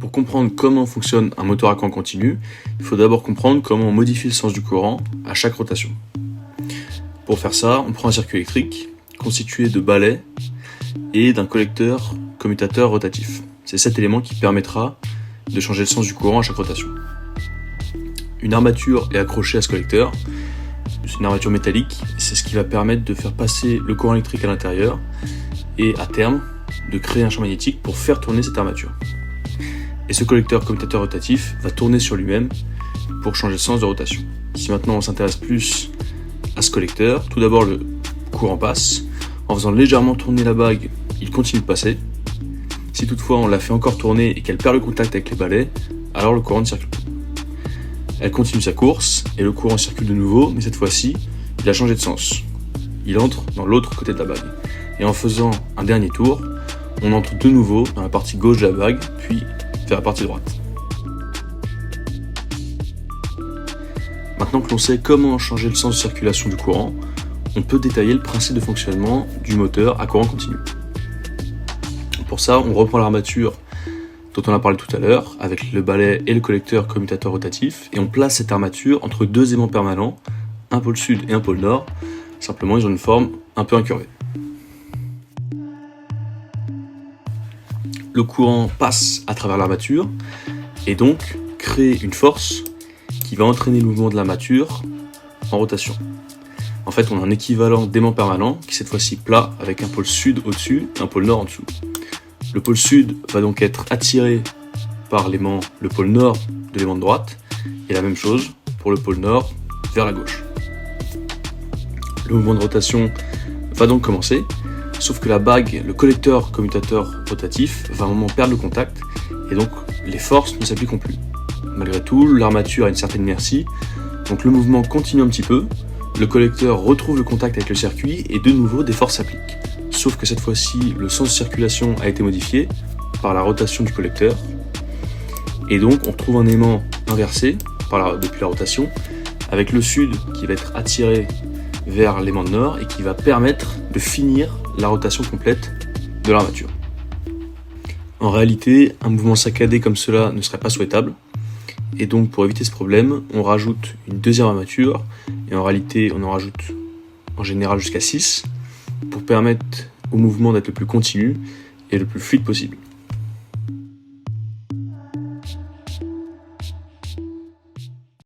Pour comprendre comment fonctionne un moteur à courant continu, il faut d'abord comprendre comment on modifie le sens du courant à chaque rotation. Pour faire ça, on prend un circuit électrique constitué de balais et d'un collecteur commutateur rotatif. C'est cet élément qui permettra de changer le sens du courant à chaque rotation. Une armature est accrochée à ce collecteur. C'est une armature métallique, c'est ce qui va permettre de faire passer le courant électrique à l'intérieur et à terme de créer un champ magnétique pour faire tourner cette armature. Et ce collecteur commutateur rotatif va tourner sur lui-même pour changer le sens de rotation. Si maintenant on s'intéresse plus à ce collecteur, tout d'abord le courant passe. En faisant légèrement tourner la bague, il continue de passer. Si toutefois on la fait encore tourner et qu'elle perd le contact avec les balais, alors le courant ne circule plus. Elle continue sa course et le courant circule de nouveau, mais cette fois-ci, il a changé de sens. Il entre dans l'autre côté de la bague. Et en faisant un dernier tour, on entre de nouveau dans la partie gauche de la bague, puis vers la partie droite. Maintenant que l'on sait comment changer le sens de circulation du courant, on peut détailler le principe de fonctionnement du moteur à courant continu. Pour ça, on reprend l'armature dont on a parlé tout à l'heure, avec le balai et le collecteur commutateur rotatif, et on place cette armature entre deux aimants permanents, un pôle sud et un pôle nord. Simplement, ils ont une forme un peu incurvée. Le courant passe à travers l'armature et donc crée une force qui va entraîner le mouvement de l'armature en rotation. En fait, on a un équivalent d'aimant permanent qui est cette fois-ci plat avec un pôle sud au-dessus et un pôle nord en dessous. Le pôle sud va donc être attiré par le pôle nord de l'aimant de droite et la même chose pour le pôle nord vers la gauche. Le mouvement de rotation va donc commencer, sauf que la bague, le collecteur commutateur rotatif, va à un moment perdre le contact et donc les forces ne s'appliqueront plus. Malgré tout, l'armature a une certaine inertie, donc le mouvement continue un petit peu, le collecteur retrouve le contact avec le circuit et de nouveau des forces s'appliquent. Sauf que cette fois-ci, le sens de circulation a été modifié par la rotation du collecteur et donc on retrouve un aimant inversé depuis la rotation avec le sud qui va être attiré vers l'aimant de nord et qui va permettre de finir la rotation complète de l'armature. En réalité, un mouvement saccadé comme cela ne serait pas souhaitable et donc pour éviter ce problème, on rajoute une deuxième armature et en réalité on en rajoute en général jusqu'à 6 pour permettre au mouvement d'être le plus continu et le plus fluide possible.